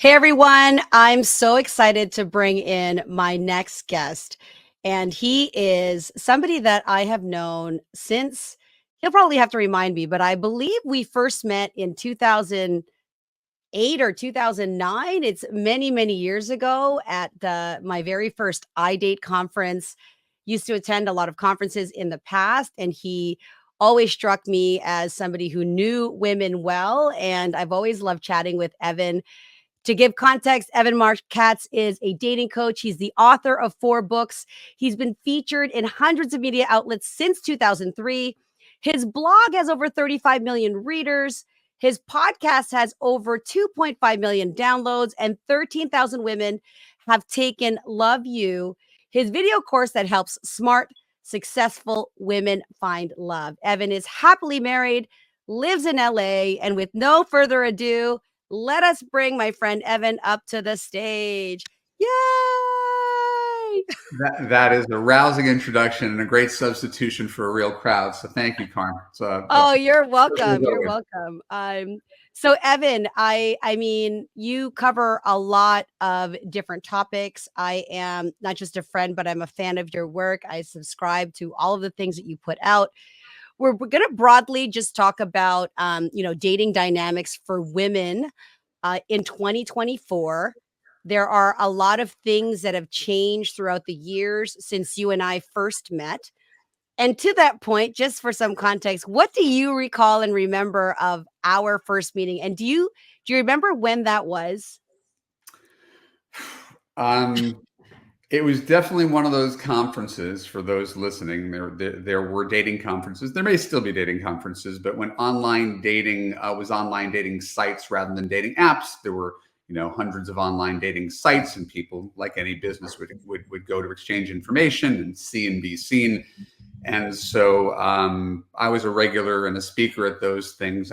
Hey everyone, I'm so excited to bring in my next guest. And he is somebody that I have known since, he'll probably have to remind me, but I believe we first met in 2008 or 2009. It's many, many years ago at my very first iDate conference. Used to attend a lot of conferences in the past, and he always struck me as somebody who knew women well. And I've always loved chatting with Evan. To give context, Evan Marc Katz is a dating coach. He's the author of 4 books. He's been featured in hundreds of media outlets since 2003. His blog has over 35 million readers. His podcast has over 2.5 million downloads, and 13,000 women have taken Love You, his video course that helps smart, successful women find love. Evan is happily married, lives in LA, and with no further ado, let us bring my friend Evan up to the stage. Yay! That is a rousing introduction and a great substitution for a real crowd. So thank you, Carm. Oh, you're welcome. You're welcome. So Evan, I mean, you cover a lot of different topics. I am not just a friend, but I'm a fan of your work. I subscribe to all of the things that you put out. We're going to broadly just talk about, dating dynamics for women in 2024. There are a lot of things that have changed throughout the years since you and I first met. And to that point, just for some context, what do you recall and remember of our first meeting? And do you remember when that was? It was definitely one of those conferences. For those listening, there were dating conferences. There may still be dating conferences, but when online dating was online dating sites rather than dating apps, there were hundreds of online dating sites, and people, like any business, would go to exchange information and see and be seen. And so I was a regular and a speaker at those things.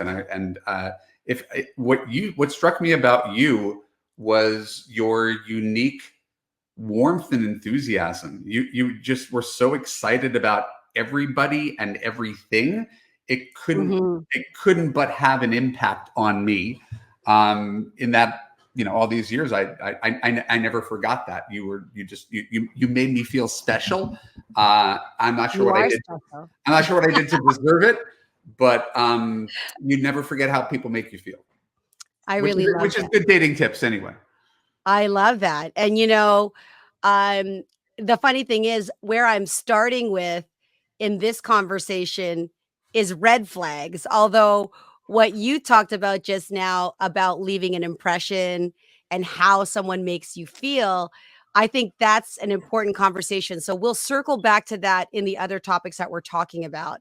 What struck me about you was your unique warmth and enthusiasm. You just were so excited about everybody and everything. It couldn't but have an impact on me. In that, all these years, I never forgot that. You made me feel special. I'm not sure what I did. I'm not sure what I did to deserve it, but you never forget how people make you feel. Which is good dating tips anyway. I love that. And the funny thing is, where I'm starting with in this conversation is red flags. Although what you talked about just now about leaving an impression and how someone makes you feel, I think that's an important conversation. So we'll circle back to that in the other topics that we're talking about.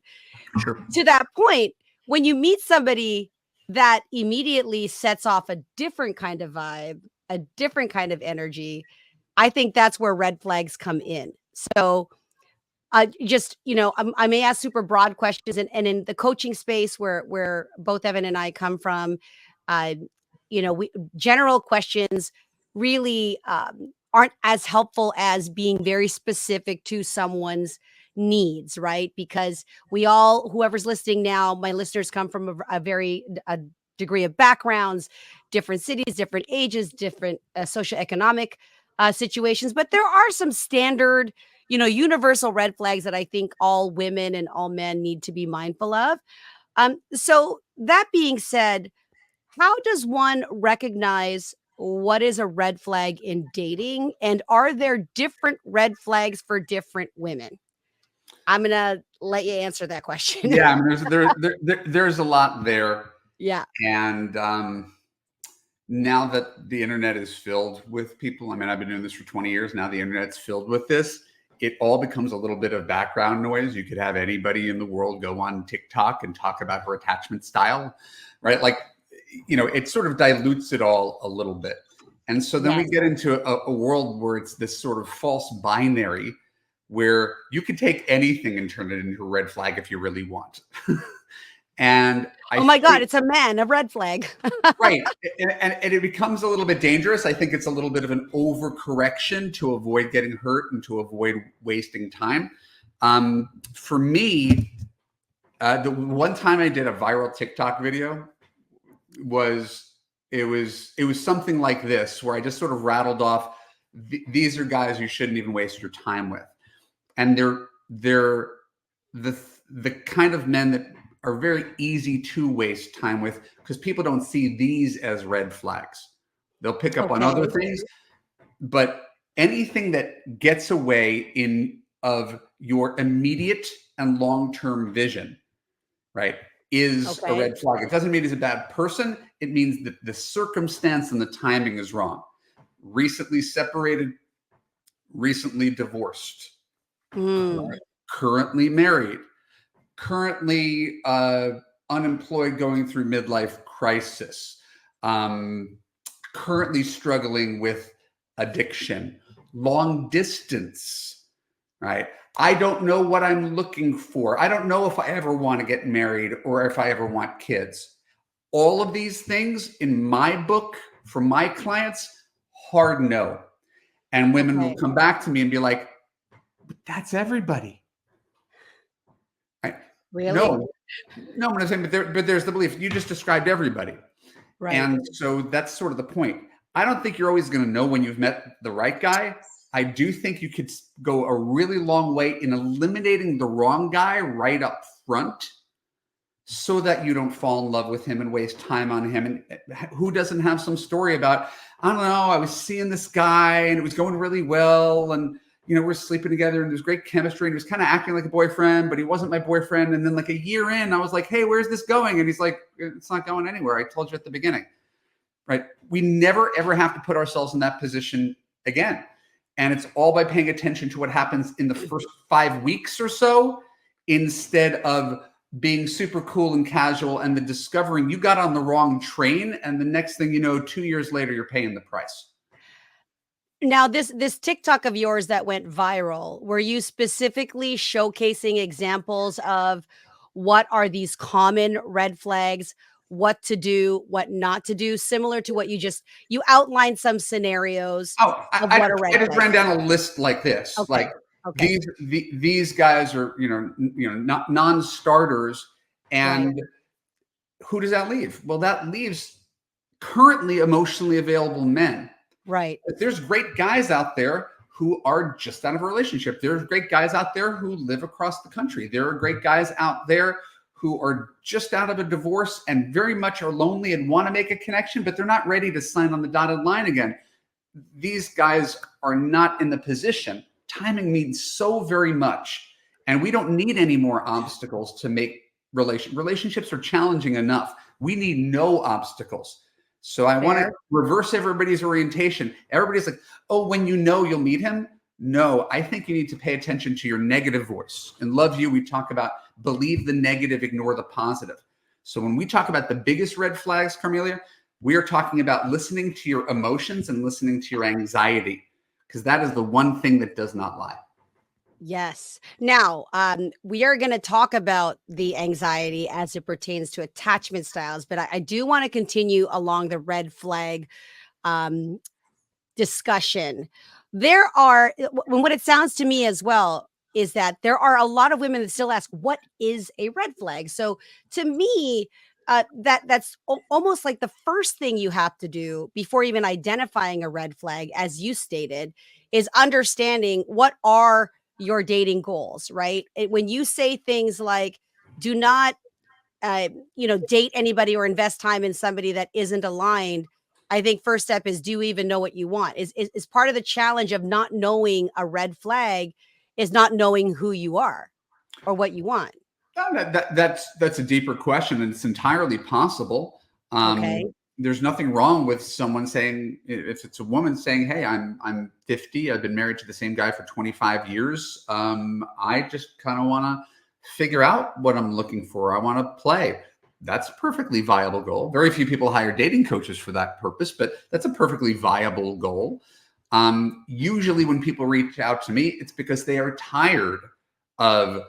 Sure. To that point, when you meet somebody that immediately sets off a different kind of vibe, a different kind of energy, I think that's where red flags come in. So I may ask super broad questions, and in the coaching space where both Evan and I come from, general questions really aren't as helpful as being very specific to someone's needs, right? Because whoever's listening now, my listeners come from a degree of backgrounds, different cities, different ages, different socioeconomic situations, but there are some standard, universal red flags that I think all women and all men need to be mindful of. So that being said, how does one recognize what is a red flag in dating? And are there different red flags for different women? I'm going to let you answer that question. Yeah, I mean, there's a lot there. Yeah. And now that the internet is filled with people, I mean, I've been doing this for 20 years. Now the internet's filled with this. It all becomes a little bit of background noise. You could have anybody in the world go on TikTok and talk about her attachment style, right? Like, it sort of dilutes it all a little bit. And so then we get into a world where it's this sort of false binary where you can take anything and turn it into a red flag if you really want. And oh my God, it's a red flag. Right. And it becomes a little bit dangerous. I think it's a little bit of an overcorrection to avoid getting hurt and to avoid wasting time. For me, the one time I did a viral TikTok video was it was something like this, where I just sort of rattled off, these are guys you shouldn't even waste your time with. And they're the kind of men that are very easy to waste time with, because people don't see these as red flags. They'll pick up on other things, but anything that gets away of your immediate and long-term vision, right, is a red flag. It doesn't mean he's a bad person. It means that the circumstance and the timing is wrong. Recently separated, recently divorced, currently married, currently unemployed, going through midlife crisis, currently struggling with addiction, long distance, right? I don't know what I'm looking for. I don't know if I ever want to get married or if I ever want kids. All of these things in my book, for my clients, hard no. And women will come back to me and be like, but that's everybody. Right? Really? No, I'm not saying, but there's the belief. You just described everybody. Right. And so that's sort of the point. I don't think you're always going to know when you've met the right guy. I do think you could go a really long way in eliminating the wrong guy right up front, so that you don't fall in love with him and waste time on him. And who doesn't have some story about, I don't know, I was seeing this guy and it was going really well, and we're sleeping together and there's great chemistry, and he was kind of acting like a boyfriend, but he wasn't my boyfriend. And then like a year in, I was like, hey, where's this going? And he's like, it's not going anywhere. I told you at the beginning, right? We never, ever have to put ourselves in that position again. And it's all by paying attention to what happens in the first 5 weeks or so, instead of being super cool and casual and the discovering you got on the wrong train. And the next thing you know, 2 years later, you're paying the price. Now, this TikTok of yours that went viral, were you specifically showcasing examples of what are these common red flags, what to do, what not to do, similar to what you outlined some scenarios of what a red flag? I just ran down a list like this. These guys are, not non-starters. And who does that leave? Well, that leaves currently emotionally available men. Right. But there's great guys out there who are just out of a relationship. There's great guys out there who live across the country. There are great guys out there who are just out of a divorce and very much are lonely and want to make a connection, but they're not ready to sign on the dotted line again. These guys are not in the position. Timing means so very much. And we don't need any more obstacles to make relationships are challenging enough. We need no obstacles. So I want to reverse everybody's orientation. Everybody's like, oh, when you'll meet him. No, I think you need to pay attention to your negative voice. In Love You, we talk about believe the negative, ignore the positive. So when we talk about the biggest red flags, Carmelia, we are talking about listening to your emotions and listening to your anxiety, because that is the one thing that does not lie. Yes. Now, we are going to talk about the anxiety as it pertains to attachment styles, but I do want to continue along the red flag discussion. There are, what it sounds to me as well, is that there are a lot of women that still ask, what is a red flag? So to me, that's almost like the first thing you have to do before even identifying a red flag, as you stated, is understanding what are your dating goals, right? When you say things like, do not, date anybody or invest time in somebody that isn't aligned, I think first step is, do you even know what you want? Is part of the challenge of not knowing a red flag is not knowing who you are or what you want. That's a deeper question, and it's entirely possible. There's nothing wrong with someone saying, if it's a woman saying, hey, I'm 50, I've been married to the same guy for 25 years. I just kind of want to figure out what I'm looking for. I want to play. That's a perfectly viable goal. Very few people hire dating coaches for that purpose, but that's a perfectly viable goal. Usually when people reach out to me, it's because they are tired of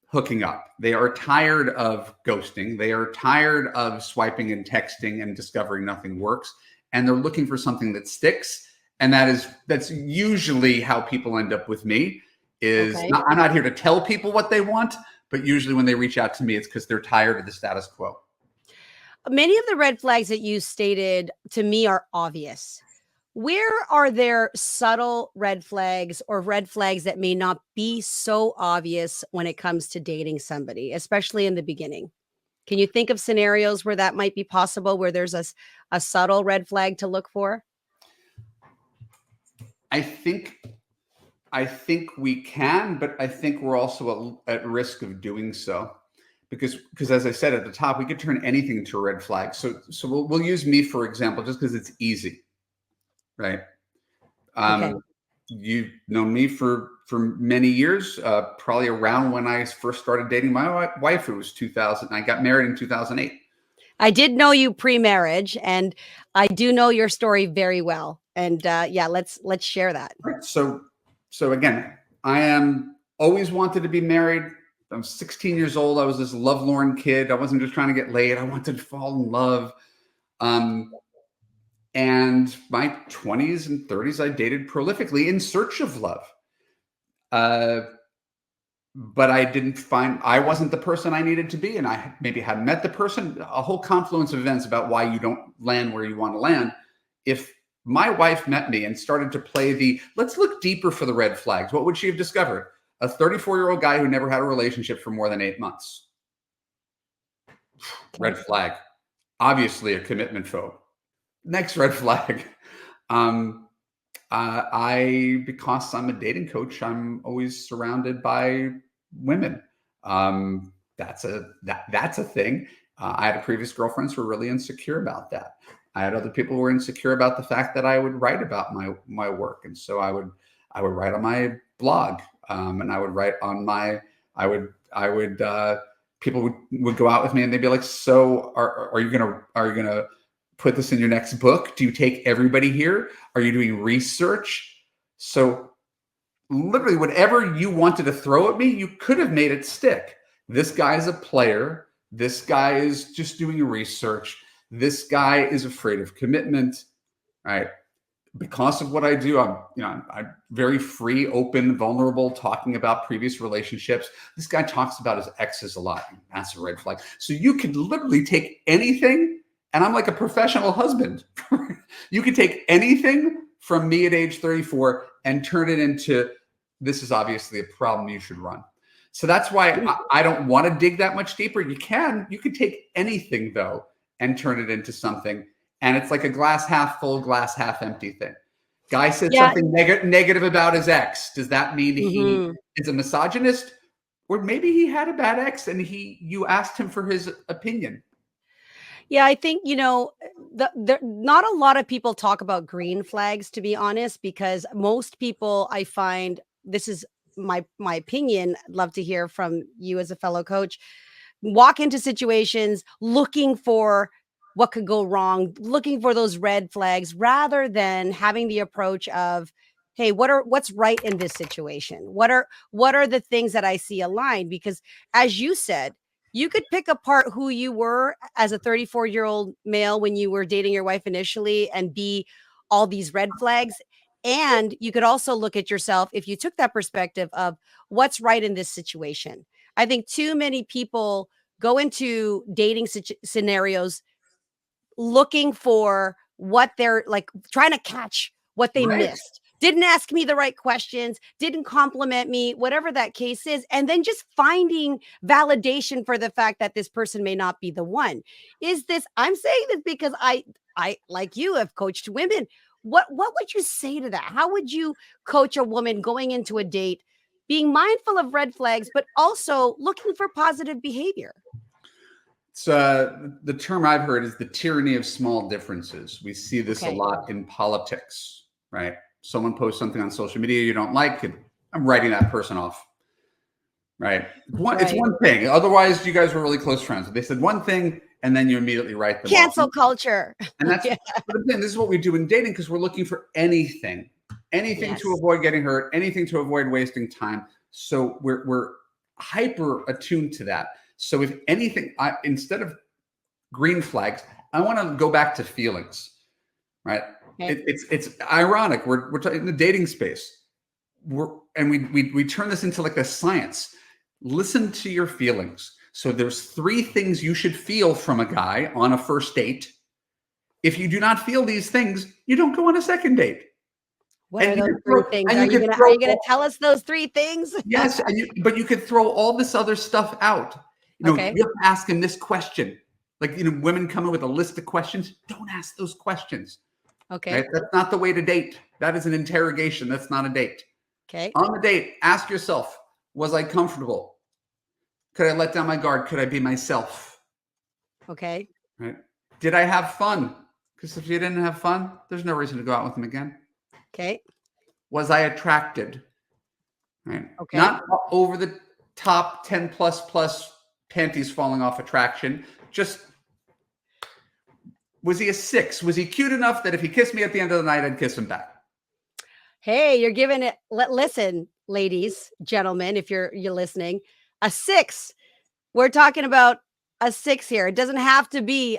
hooking up. They are tired of ghosting. They are tired of swiping and texting and discovering nothing works. And they're looking for something that sticks. And that's usually how people end up with me. I'm not here to tell people what they want, but usually when they reach out to me, it's because they're tired of the status quo. Many of the red flags that you stated to me are obvious. Where are there subtle red flags or red flags that may not be so obvious when it comes to dating somebody, especially in the beginning? Can you think of scenarios where that might be possible, where there's a subtle red flag to look for? I think I think we can, but I think we're also at risk of doing so because as I said at the top, we could turn anything into a red flag. So we'll use me for example, just because it's easy, right? Okay. You've known me for many years, probably around when I first started dating my wife. It was 2000. I got married in 2008. I did know you pre-marriage, and I do know your story very well. And yeah, let's share that. Right. So again, I am always wanted to be married. I'm 16 years old. I was this lovelorn kid. I wasn't just trying to get laid. I wanted to fall in love. Um, and my 20s and 30s, I dated prolifically in search of love. Uh, but I wasn't the person I needed to be. And I maybe hadn't met the person, a whole confluence of events about why you don't land where you want to land. If my wife met me and started to play let's look deeper for the red flags, what would she have discovered? A 34-year-old guy who never had a relationship for more than 8 months. Red flag. Obviously a commitment phobe. Next red flag. Because I'm a dating coach, I'm always surrounded by women. That's a thing. I had previous girlfriends who were really insecure about that. I had other people who were insecure about the fact that I would write about my work, and so I would write on my blog, and I would write on my I would people would go out with me and they'd be like, "So are you gonna put this in your next book? Do you take everybody here? Are you doing research?" So literally whatever you wanted to throw at me, you could have made it stick. This guy is a player. This guy is just doing research. This guy is afraid of commitment, right? Because of what I do, I'm very free, open, vulnerable, talking about previous relationships. This guy talks about his exes a lot. That's a red flag. So you could literally take anything, and I'm like a professional husband. You could take anything from me at age 34 and turn it into, this is obviously a problem, you should run. So that's why I don't want to dig that much deeper. You could take anything though and turn it into something. And it's like a glass half full, glass half empty thing. Guy said something negative about his ex. Does that mean he is a misogynist? Or maybe he had a bad ex and you asked him for his opinion. Yeah, I think, not a lot of people talk about green flags, to be honest, because most people, I find, this is my opinion, I'd love to hear from you as a fellow coach, walk into situations looking for what could go wrong, looking for those red flags rather than having the approach of, hey, what's right in this situation? What are the things that I see aligned? Because as you said, you could pick apart who you were as a 34-year-old male when you were dating your wife initially and be all these red flags. And you could also look at yourself if you took that perspective of what's right in this situation. I think too many people go into dating scenarios looking for what they're like, trying to catch what they Right. missed. Didn't ask me the right questions, didn't compliment me, whatever that case is. And then just finding validation for the fact that this person may not be the one. I'm saying this because I, like you, have coached women. What would you say to that? How would you coach a woman going into a date, being mindful of red flags, but also looking for positive behavior? So the term I've heard is the tyranny of small differences. We see this a Okay. lot in politics, right? Someone posts something on social media you don't like, and I'm writing that person off, right? It's Right. one thing. Otherwise, you guys were really close friends. They said one thing, and then you immediately write them off. Cancel culture. And that's Yeah. but again, this is what we do in dating because we're looking for anything Yes. to avoid getting hurt, anything to avoid wasting time. So we're hyper attuned to that. So if anything, instead of green flags, I want to go back to feelings, right? Okay. It's ironic. We're talking in the dating space. We turn this into like a science. Listen to your feelings. So there's 3 things you should feel from a guy on a first date. If you do not feel these things, you don't go on a second date. What are And you those could 3 throw, things? and Are you you could gonna throw tell us those 3 things? yes, but you could throw all this other stuff out. Okay. You have to ask him this question. Like, women come in with a list of questions. Don't ask those questions. Okay. Right? That's not the way to date. That is an interrogation. That's not a date. Okay. On the date, ask yourself, was I comfortable? Could I let down my guard? Could I be myself? Okay. Right? Did I have fun? Because if you didn't have fun, there's no reason to go out with him again. Okay. Was I attracted? Right? Okay. Not over the top 10 plus panties falling off attraction. Just, was he a 6? Was he cute enough that if he kissed me at the end of the night, I'd kiss him back? Hey, you're giving it listen, ladies, gentlemen, if you're listening, a 6. We're talking about a 6 here. It doesn't have to be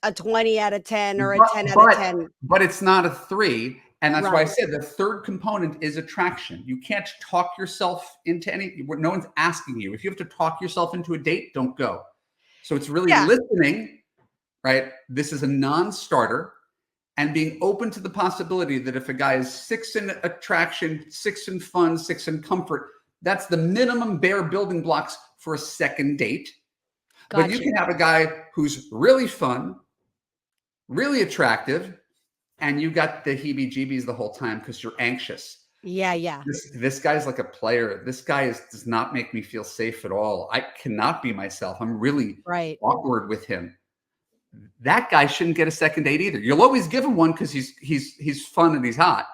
a 20 out of 10 or a 10 out of 10. But it's not a 3. And that's why I Right. said the third component is attraction. You can't talk yourself into no one's asking you. If you have to talk yourself into a date, don't go. So it's really listening, right? This is a non-starter, and being open to the possibility that if a guy is 6 in attraction, 6 in fun, 6 in comfort, that's the minimum bare building blocks for a second date. But you can have a guy who's really fun, really attractive, and you got the heebie-jeebies the whole time because you're anxious. Yeah. This guy's like a player. This guy does not make me feel safe at all. I cannot be myself. I'm really awkward with him. That guy shouldn't get a second date either. You'll always give him one because he's fun and he's hot,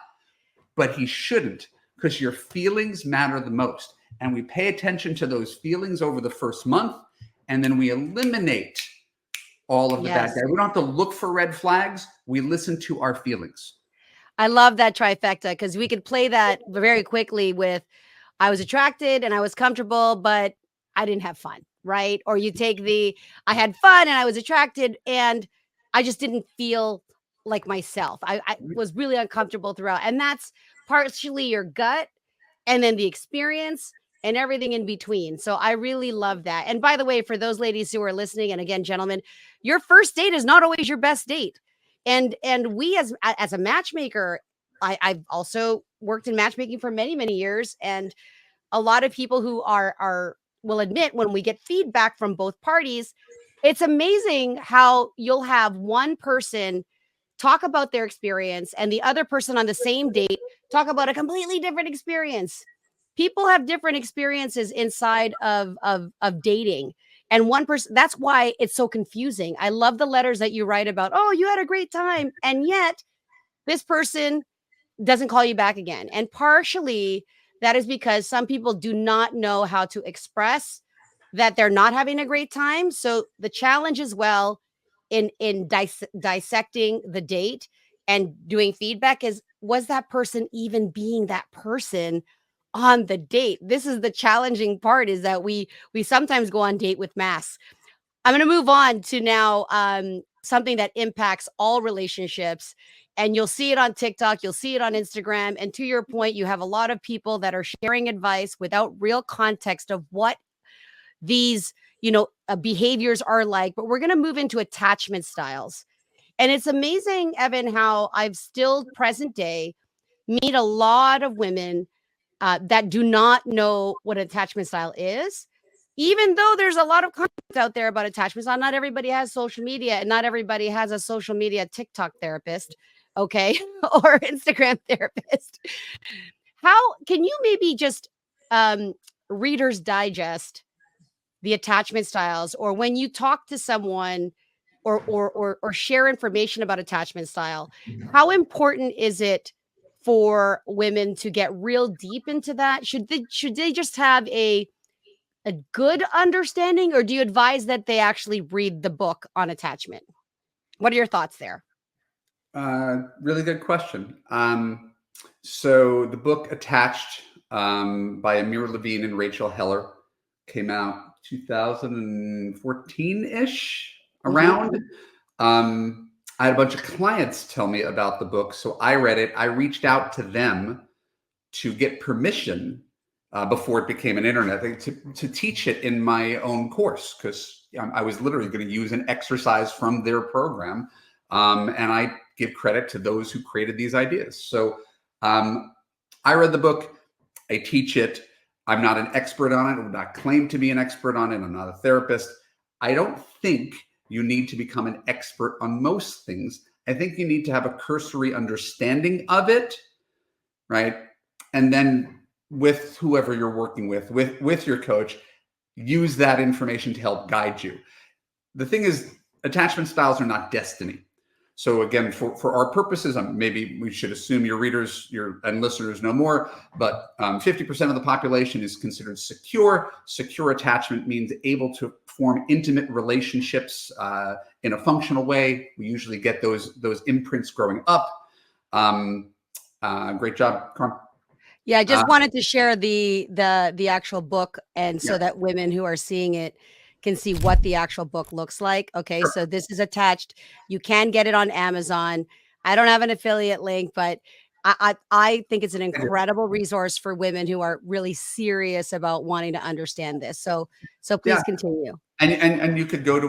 but he shouldn't, because your feelings matter the most. And we pay attention to those feelings over the first month, and then we eliminate all of the bad guys. We don't have to look for red flags. We listen to our feelings. I love that trifecta, because we could play that very quickly with, I was attracted and I was comfortable, but I didn't have fun, right? Or you take I had fun and I was attracted and I just didn't feel like myself. I was really uncomfortable throughout. And that's partially your gut and then the experience and everything in between. So I really love that. And by the way, for those ladies who are listening, and again, gentlemen, your first date is not always your best date. And we as a matchmaker, I've also worked in matchmaking for many, many years. And a lot of people who will admit, when we get feedback from both parties, it's amazing how you'll have one person talk about their experience and the other person on the same date talk about a completely different experience. People have different experiences inside of dating. And one person, that's why it's so confusing. I love the letters that you write about, oh, you had a great time. And yet this person doesn't call you back again. And partially that is because some people do not know how to express that they're not having a great time. So the challenge as well in dissecting the date and doing feedback is, was that person even being that person on the date? This is the challenging part, is that we sometimes go on date with masks. I'm going to move on to now something that impacts all relationships. And you'll see it on TikTok, you'll see it on Instagram. And to your point, you have a lot of people that are sharing advice without real context of what these, behaviors are like. But we're going to move into attachment styles. And it's amazing, Evan, how I've still present day meet a lot of women that do not know what attachment style is, even though there's a lot of content out there about attachment style. Not everybody has social media, and not everybody has a social media TikTok therapist, okay, or Instagram therapist. How can you maybe just Reader's Digest the attachment styles, or when you talk to someone or share information about attachment style, how important is it for women to get real deep into that? Should they just have a good understanding, or do you advise that they actually read the book on attachment? What are your thoughts there? Really good question. So the book Attached by Amir Levine and Rachel Heller came out 2014-ish, around. I had a bunch of clients tell me about the book, so I read it. I reached out to them to get permission before it became an internet thing, to teach it in my own course, because I was literally going to use an exercise from their program. And I give credit to those who created these ideas. So I read the book, I teach it. I'm not an expert on it. I would not claim to be an expert on it. I'm not a therapist. I don't think you need to become an expert on most things. I think you need to have a cursory understanding of it, right? And then with whoever you're working with your coach, use that information to help guide you. The thing is, attachment styles are not destiny. So again, for our purposes, maybe we should assume your readers and listeners know more, but 50% of the population is considered secure. Secure attachment means able to form intimate relationships in a functional way. We usually get those imprints growing up. Great job, Carm. Yeah, I just wanted to share the actual book, and so Yeah. that women who are seeing it can see what the actual book looks like. Okay, Sure. so this is attached. You can get it on Amazon. I don't have an affiliate link, but I think it's an incredible resource for women who are really serious about wanting to understand this. So Yeah. please continue. And you could go to,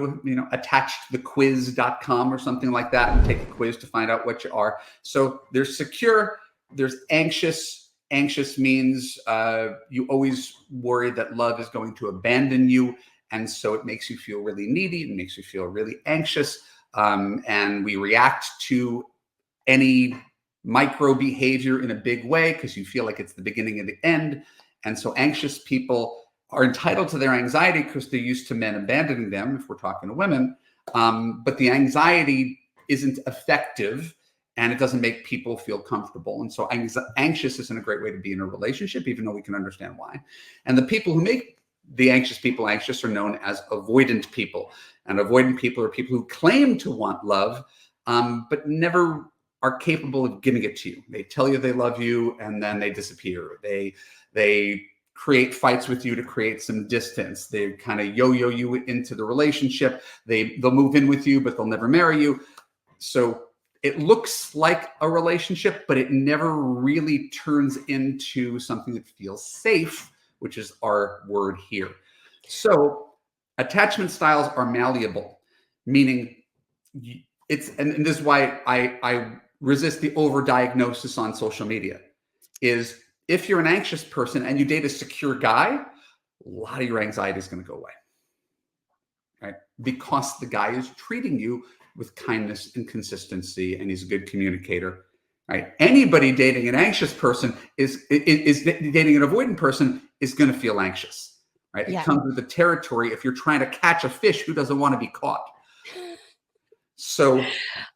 attachedthequiz.com or something like that and take a quiz to find out what you are. So there's secure, there's anxious. Anxious means you always worry that love is going to abandon you. And so it makes you feel really needy. It makes you feel really anxious. And we react to any micro behavior in a big way because you feel like it's the beginning of the end. And so anxious people are entitled to their anxiety because they're used to men abandoning them, if we're talking to women. But the anxiety isn't effective and it doesn't make people feel comfortable. And so anxious isn't a great way to be in a relationship, even though we can understand why. And the people who make the anxious people anxious are known as avoidant people. And avoidant people are people who claim to want love, but never are capable of giving it to you. They tell you they love you and then they disappear. They create fights with you to create some distance. They kind of yo-yo you into the relationship. They'll move in with you, but they'll never marry you. So it looks like a relationship, but it never really turns into something that feels safe, which is our word here. So attachment styles are malleable, meaning and this is why I resist the overdiagnosis on social media, is if you're an anxious person and you date a secure guy, a lot of your anxiety is going to go away, right? Because the guy is treating you with kindness and consistency, and he's a good communicator, right? Anybody dating an anxious person is dating an avoidant person is going to feel anxious, right? Yeah. It comes with the territory. If you're trying to catch a fish, who doesn't want to be caught? So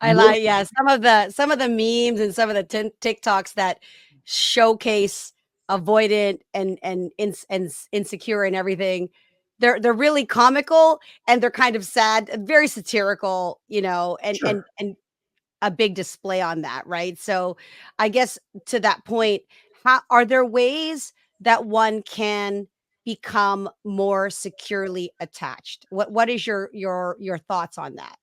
I like, yeah, some of the memes and some of the TikToks that showcase avoidant and insecure and everything. They're really comical and they're kind of sad, very satirical, and sure. and a big display on that, right? So I guess to that point, how are there ways that one can become more securely attached? What is your thoughts on that?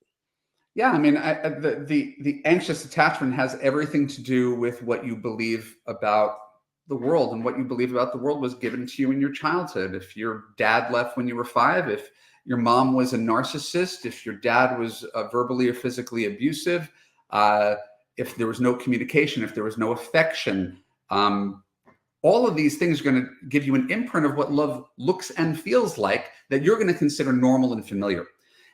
Yeah, I mean, the anxious attachment has everything to do with what you believe about the world, and what you believe about the world was given to you in your childhood. If your dad left when you were 5, if your mom was a narcissist, if your dad was verbally or physically abusive, if there was no communication, if there was no affection, all of these things are going to give you an imprint of what love looks and feels like that you're going to consider normal and familiar.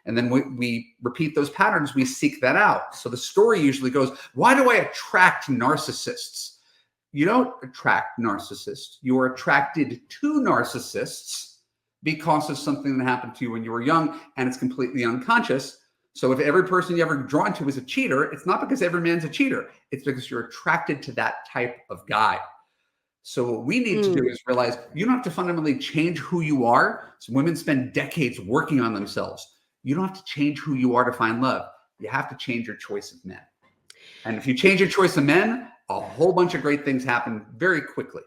And then we repeat those patterns, we seek that out. So the story usually goes, why do I attract narcissists? You don't attract narcissists. You are attracted to narcissists because of something that happened to you when you were young, and it's completely unconscious. So if every person you ever drawn to is a cheater, it's not because every man's a cheater. It's because you're attracted to that type of guy. So what we need to do is realize you don't have to fundamentally change who you are. So women spend decades working on themselves. You don't have to change who you are to find love. You have to change your choice of men. And if you change your choice of men, a whole bunch of great things happen very quickly.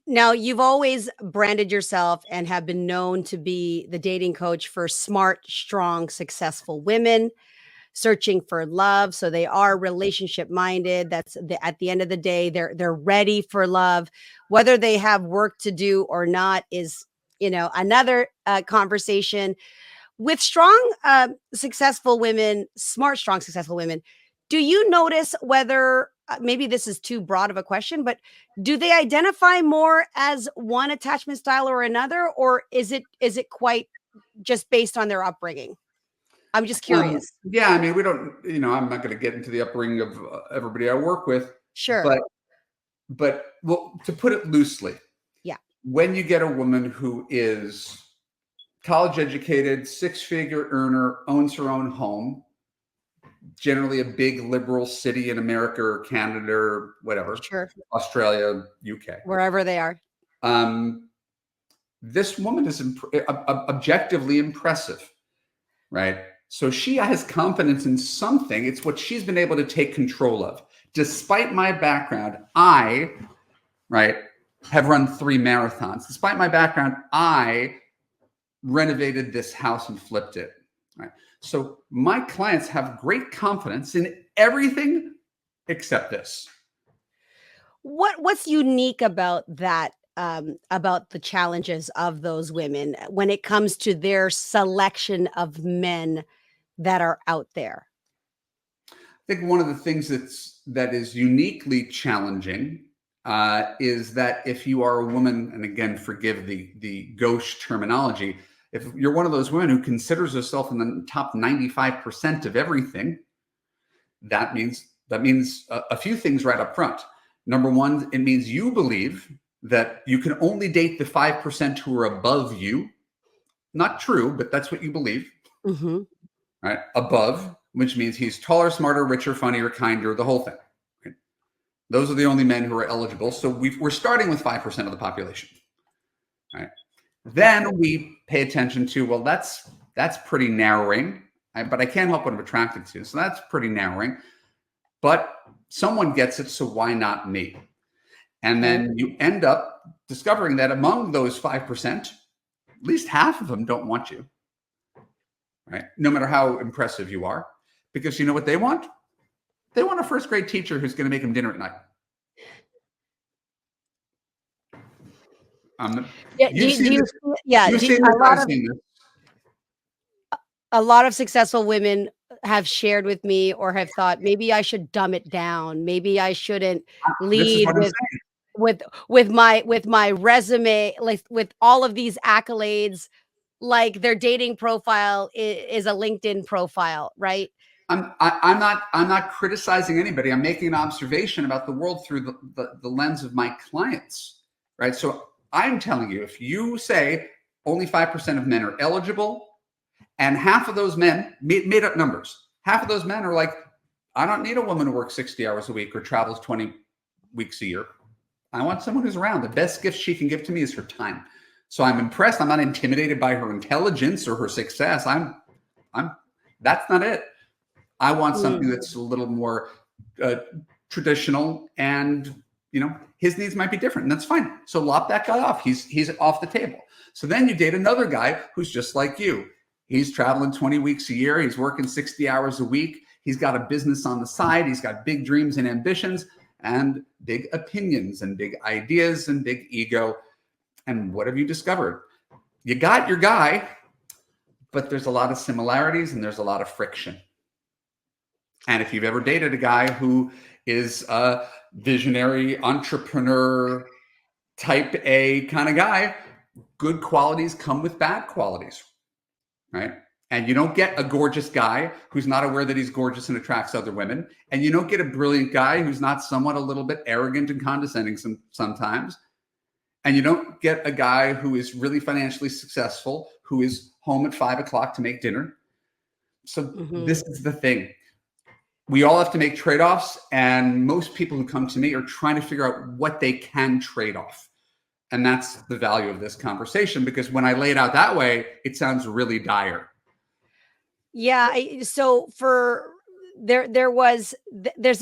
Now, you've always branded yourself and have been known to be the dating coach for smart, strong, successful women. searching for love. So they are relationship minded. At the end of the day, they're ready for love. Whether they have work to do or not is, another conversation. With strong, successful women, smart, strong, successful women, do you notice whether maybe this is too broad of a question, but do they identify more as one attachment style or another, or is it quite just based on their upbringing? I'm just curious. Yeah, I mean, we don't, I'm not going to get into the upbringing of everybody I work with, Sure. but well, to put it loosely, Yeah. when you get a woman who is college educated, six-figure earner, owns her own home, generally a big liberal city in America or Canada or whatever, Sure. Australia, UK. Wherever they are. This woman is objectively impressive, right? So she has confidence in something. It's what she's been able to take control of. Despite my background, right, have run 3 marathons. Despite my background, I renovated this house and flipped it. Right. So my clients have great confidence in everything except this. What's unique about that, about the challenges of those women when it comes to their selection of men that are out there? I think one of the things that is uniquely challenging is that if you are a woman, and again, forgive the gauche terminology, if you're one of those women who considers herself in the top 95% of everything, that means a few things right up front. Number one, it means you believe that you can only date the 5% who are above you. Not true, but that's what you believe. Mm-hmm. Right? Above, which means he's taller, smarter, richer, funnier, kinder, the whole thing. Right? Those are the only men who are eligible. So we're starting with 5% of the population. Right? Then we pay attention to, well, that's pretty narrowing, but I can't help what I'm attracted to. So that's pretty narrowing. But someone gets it, so why not me? And then you end up discovering that among those 5%, at least half of them don't want you, right? No matter how impressive you are, because you know what they want? They want a first grade teacher who's going to make them dinner at night. Yeah, a lot of successful women have shared with me or have thought maybe I should dumb it down. Maybe I shouldn't lead with my resume, like with all of these accolades, like their dating profile is a LinkedIn profile, right? I'm not criticizing anybody. I'm making an observation about the world through the lens of my clients, right? So I'm telling you, if you say only 5% of men are eligible, and half of those men, made up numbers, half of those men are like, I don't need a woman who works 60 hours a week or travels 20 weeks a year. I want someone who's around. The best gift she can give to me is her time. So I'm impressed. I'm not intimidated by her intelligence or her success. That's not it. I want something that's a little more traditional, and his needs might be different, and that's fine. So lop that guy off. He's off the table. So then you date another guy who's just like you. He's traveling 20 weeks a year. He's working 60 hours a week. He's got a business on the side. He's got big dreams and ambitions and big opinions and big ideas and big ego. And what have you discovered? You got your guy, but there's a lot of similarities and there's a lot of friction. And if you've ever dated a guy who is a visionary entrepreneur, type A kind of guy, good qualities come with bad qualities, right? And you don't get a gorgeous guy who's not aware that he's gorgeous and attracts other women. And you don't get a brilliant guy who's not somewhat a little bit arrogant and condescending sometimes. And you don't get a guy who is really financially successful, who is home at 5 o'clock to make dinner. So this is the thing. We all have to make trade-offs, and most people who come to me are trying to figure out what they can trade off. And that's the value of this conversation, because when I lay it out that way, it sounds really dire. Yeah. So there's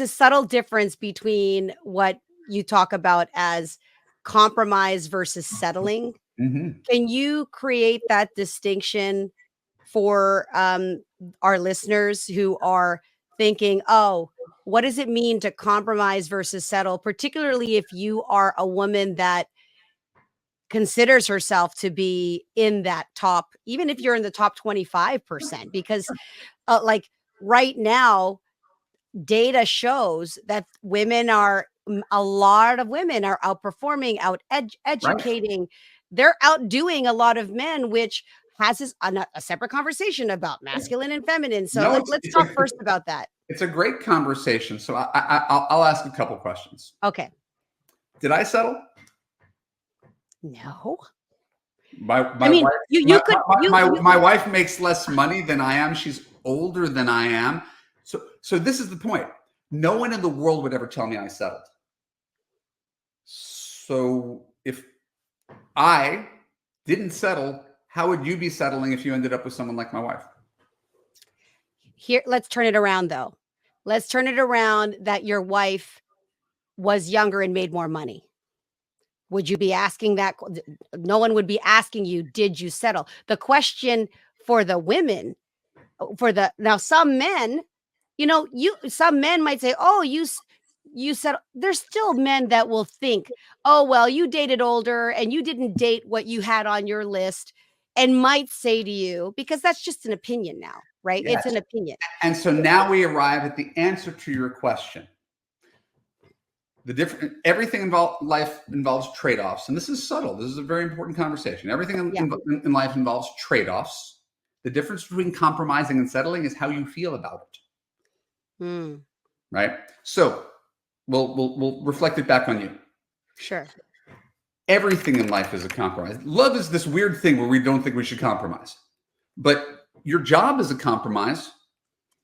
a subtle difference between what you talk about as compromise versus settling. Mm-hmm. Can you create that distinction for our listeners who are thinking, oh, what does it mean to compromise versus settle, particularly if you are a woman that considers herself to be in that top, even if you're in the top 25%, because like right now, data shows that a lot of women are outperforming, Right. educating. They're outdoing a lot of men, which has a separate conversation about masculine and feminine. So No, let's talk first about that. it's a great conversation. So I'll ask a couple questions. Okay. Did I settle? No. My I mean, wife, my you wife makes less money than I am. She's older than I am. So this is the point. No one in the world would ever tell me I settled. So if I didn't settle, how would you be settling if you ended up with someone like my wife? here, let's turn it around though. Let's turn it around that your wife was younger and made more money. Would you be asking that? No one would be asking you, did you settle? The question for the women, now some men, some men might say, oh, you settle. There's still men that will think, oh, well, you dated older and you didn't date what you had on your list, and might say to you, because that's just an opinion now, right? It's Yes. an opinion. And so now we arrive at the answer to your question. Everything life involves trade-offs, and this is subtle. This is a very important conversation. Everything in life involves trade-offs. The difference between compromising and settling is how you feel about it. Right? So we'll reflect it back on you. Sure. Everything in life is a compromise. Love is this weird thing where we don't think we should compromise. But your job is a compromise.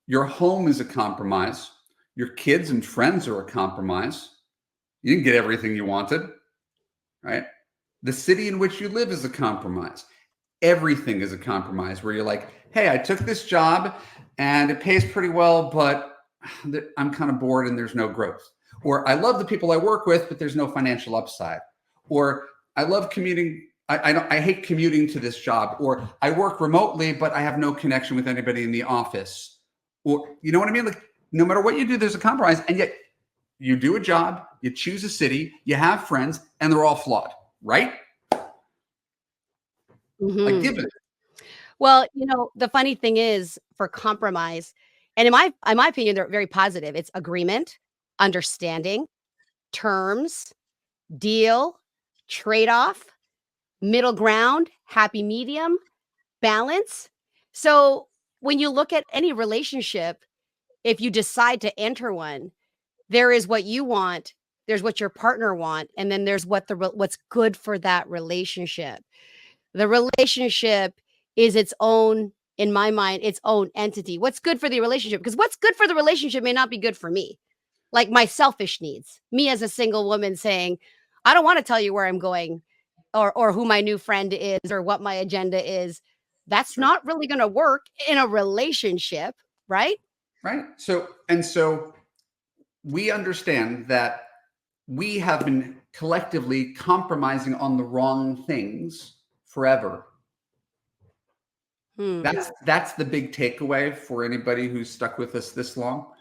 Your home is a compromise. Your kids and friends are a compromise. You didn't get everything you wanted, right? The city in which you live is a compromise. Everything is a compromise where you're like, hey, I took this job and it pays pretty well, but I'm kind of bored and there's no growth. Or I love the people I work with, but there's no financial upside. Or I love commuting. I hate commuting to this job. Or I work remotely, but I have no connection with anybody in the office. Or, you know what I mean? Like, no matter what you do, there's a compromise. And yet you do a job, you choose a city, you have friends, and they're all flawed, right? Like, given. Well, the funny thing is, for compromise, and in my opinion, they're very positive. It's agreement, understanding, terms, deal, trade-off, middle ground, happy medium, balance. So when you look at any relationship, if you decide to enter one, there is what you want, there's what your partner want, and then there's what's good for that relationship. The relationship is its own, in my mind, its own entity. What's good for the relationship? Because what's good for the relationship may not be good for me. Like my selfish needs, me as a single woman saying, I don't want to tell you where I'm going, or who my new friend is, or what my agenda is. That's not really going to work in a relationship, right? Right. So we understand that we have been collectively compromising on the wrong things forever. That's the big takeaway for anybody who's stuck with us this long,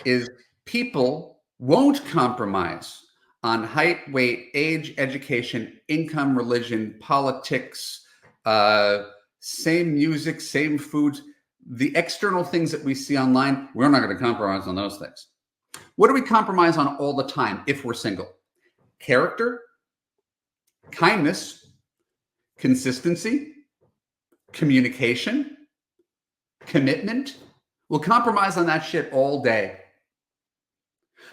is people won't compromise on height, weight, age, education, income, religion, politics, same music, same foods. The external things that we see online, we're not going to compromise on those things. What do we compromise on all the time if we're single? Character, kindness, consistency, communication, commitment. We'll compromise on that shit all day.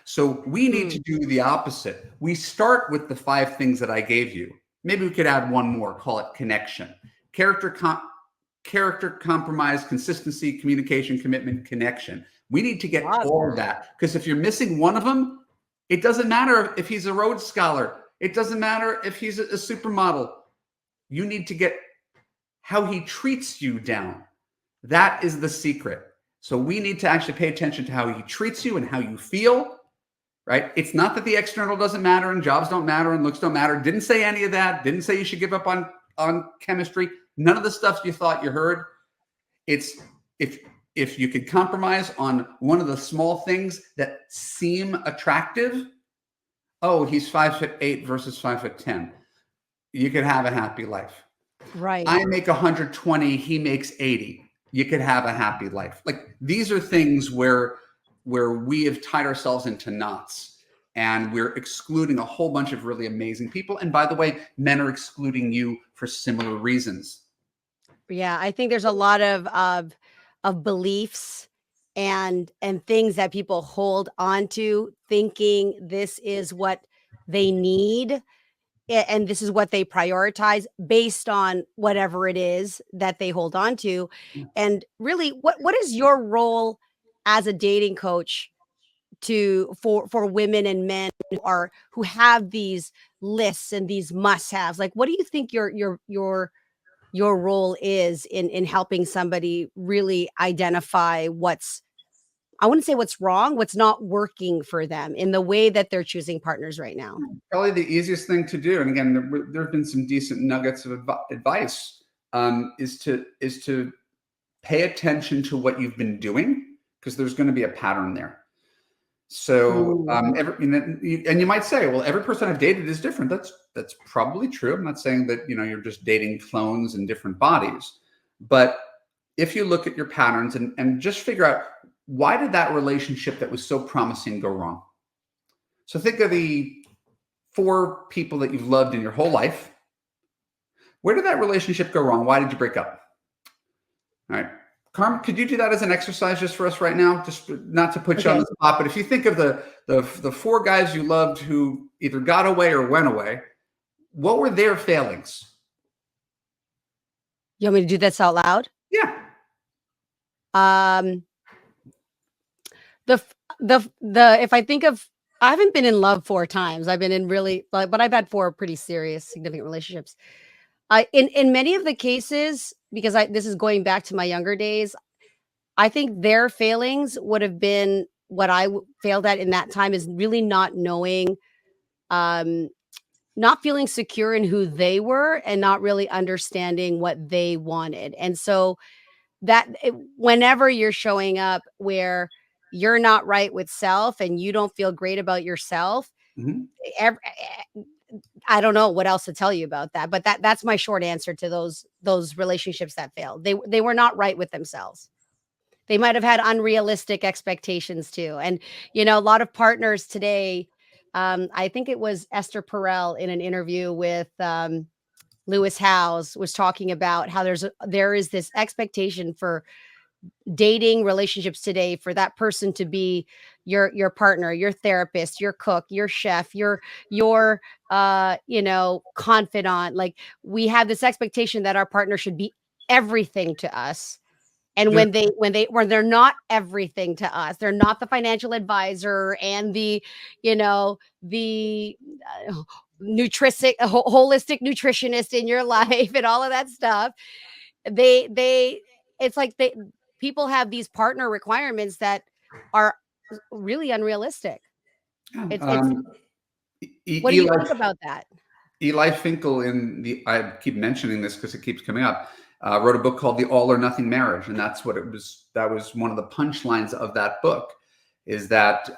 So we need to do the opposite. We start with the 5 things that I gave you. Maybe we could add one more, call it connection. Character, compromise, consistency, communication, commitment, connection. We need to get all of that, because if you're missing one of them, it doesn't matter if he's a Rhodes Scholar. It doesn't matter if he's a supermodel. You need to get how he treats you down. That is the secret. So we need to actually pay attention to how he treats you and how you feel, right? It's not that the external doesn't matter and jobs don't matter and looks don't matter. Didn't say any of that. Didn't say you should give up on chemistry. None of the stuff you thought you heard. It's if you could compromise on one of the small things that seem attractive. Oh, he's 5'8" versus 5'10". You could have a happy life. Right. I make 120, he makes 80. You could have a happy life. Like, these are things where we have tied ourselves into knots, and we're excluding a whole bunch of really amazing people. And by the way, men are excluding you for similar reasons. Yeah, I think there's a lot of beliefs and things that people hold on to, thinking this is what they need, and this is what they prioritize based on whatever it is that they hold on to. And really, what is your role as a dating coach to for women and men who have these lists and these must-haves? Like, what do you think your role is in helping somebody really identify what's, I wouldn't say what's wrong, what's not working for them in the way that they're choosing partners right now? Probably the easiest thing to do, and again, there have been some decent nuggets of advice, is to pay attention to what you've been doing, because there's going to be a pattern there. So, and you might say, well, every person I've dated is different. That's probably true. I'm not saying that, you're just dating clones in different bodies, but if you look at your patterns and just figure out, why did that relationship that was so promising go wrong? So think of the 4 people that you've loved in your whole life. Where did that relationship go wrong? Why did you break up? All right. Carm, could you do that as an exercise just for us right now? Just not to put you on the spot, but if you think of the 4 guys you loved who either got away or went away, what were their failings? You want me to do this out loud? Yeah. The if I think of, I haven't been in love 4 times. I've been in really, but I've had 4 pretty serious, significant relationships. In many of the cases, because this is going back to my younger days, I think their failings would have been what I failed at in that time, is really not knowing, not feeling secure in who they were and not really understanding what they wanted. And so whenever you're showing up where you're not right with self and you don't feel great about yourself, Mm-hmm. I don't know what else to tell you about that, but that's my short answer to those relationships that failed. They were not right with themselves. They might have had unrealistic expectations too. And a lot of partners today, I think it was Esther Perel in an interview with Lewis Howes, was talking about how there is this expectation for dating relationships today for that person to be your partner, your therapist, your cook, your chef, your confidant. Like, we have this expectation that our partner should be everything to us. And when they're not everything to us, they're not the financial advisor and the holistic nutritionist in your life and all of that stuff. They it's like people have these partner requirements that are really unrealistic. It's what do you think about that? Eli Finkel, I keep mentioning this because it keeps coming up, wrote a book called The All or Nothing Marriage. And that's what it was. That was one of the punchlines of that book, is that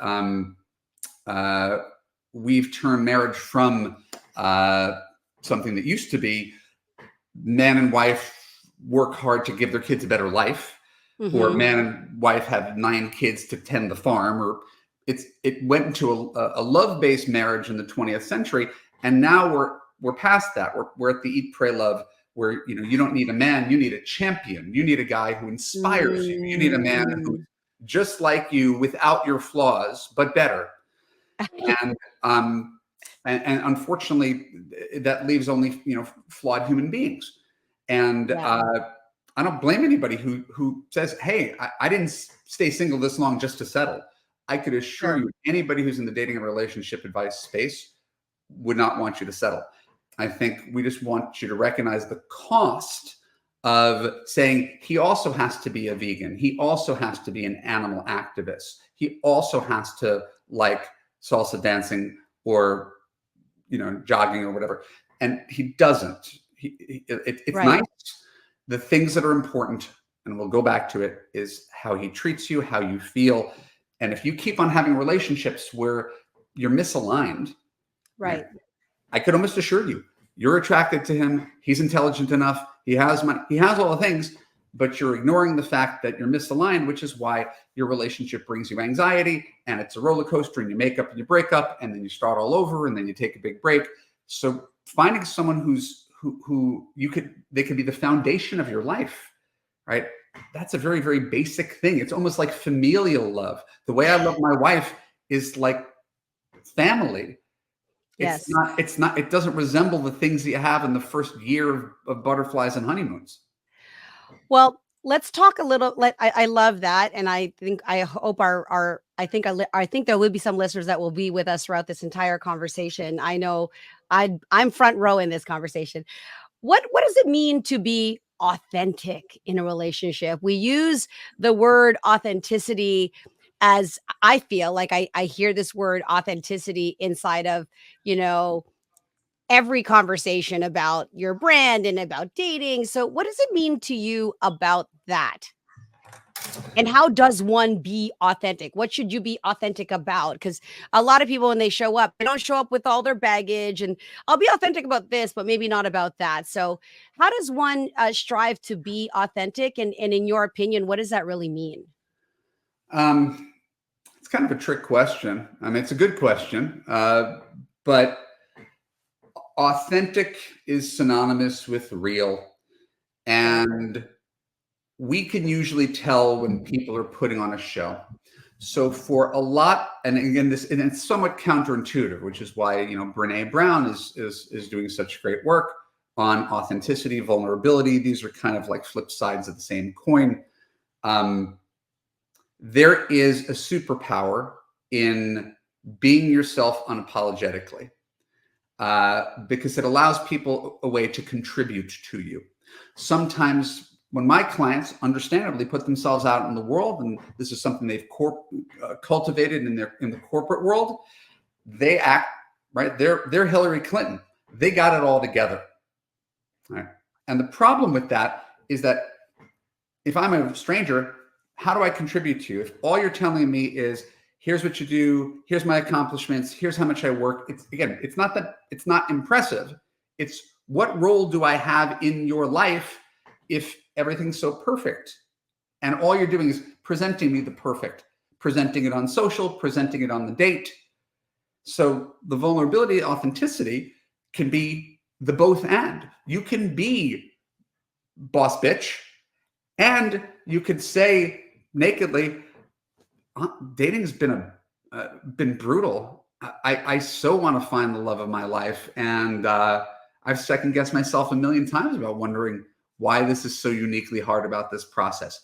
we've turned marriage from something that used to be man and wife work hard to give their kids a better life, or man and wife have 9 kids to tend the farm, or it went into a love-based marriage in the 20th century. And now we're past that. We're at the eat, pray, love, where you don't need a man, you need a champion. You need a guy who inspires you. You need a man who's just like you, without your flaws, but better. And unfortunately, that leaves only flawed human beings. And I don't blame anybody who says, "Hey, I didn't stay single this long just to settle." I could assure you, anybody who's in the dating and relationship advice space would not want you to settle. I think we just want you to recognize the cost of saying, he also has to be a vegan. He also has to be an animal activist. He also has to like salsa dancing or jogging or whatever. And he doesn't. It's nice. The things that are important, and we'll go back to it, is how he treats you, how you feel. And if you keep on having relationships where you're misaligned, Right. I could almost assure you, you're attracted to him. He's intelligent enough. He has money. He has all the things, but you're ignoring the fact that you're misaligned, which is why your relationship brings you anxiety, and it's a roller coaster, and you make up and you break up, and then you start all over, and then you take a big break. So finding someone they could be the foundation of your life, right? That's a very, very basic thing. It's almost like familial love. The way I love my wife is like family. Yes. It doesn't resemble the things that you have in the first year of butterflies and honeymoons. Well, let's talk a little. I love that, and I hope I think there will be some listeners that will be with us throughout this entire conversation. I know I'm front row in this conversation. What does it mean to be authentic in a relationship? We use the word authenticity as, I feel like I hear this word authenticity inside of, you know, every conversation about your brand and about dating. So what does it mean to you about that? And how does one be authentic? What should you be authentic about? Because a lot of people, when they show up, they don't show up with all their baggage. And I'll be authentic about this, but maybe not about that. So, how does one strive to be authentic? And in your opinion, what does that really mean? It's kind of a trick question. I mean, it's a good question, but authentic is synonymous with real, and we can usually tell when people are putting on a show. So for a lot, and again, and it's somewhat counterintuitive, which is why, Brene Brown is doing such great work on authenticity, vulnerability. These are kind of like flip sides of the same coin. There is a superpower in being yourself unapologetically, because it allows people a way to contribute to you. Sometimes when my clients understandably put themselves out in the world, and this is something they've cultivated in the corporate world, they act right. They're Hillary Clinton. They got it all together. Right. And the problem with that is that if I'm a stranger, how do I contribute to you? If all you're telling me is, here's what you do, here's my accomplishments, here's how much I work. It's not that it's not impressive. It's, what role do I have in your life if everything's so perfect? And all you're doing is presenting me the perfect, presenting it on social, presenting it on the date. So the vulnerability, authenticity can be the both and. You can be boss bitch, and you could say nakedly, dating's been brutal. I so want to find the love of my life, and I've second guessed myself a million times about wondering why this is so uniquely hard about this process.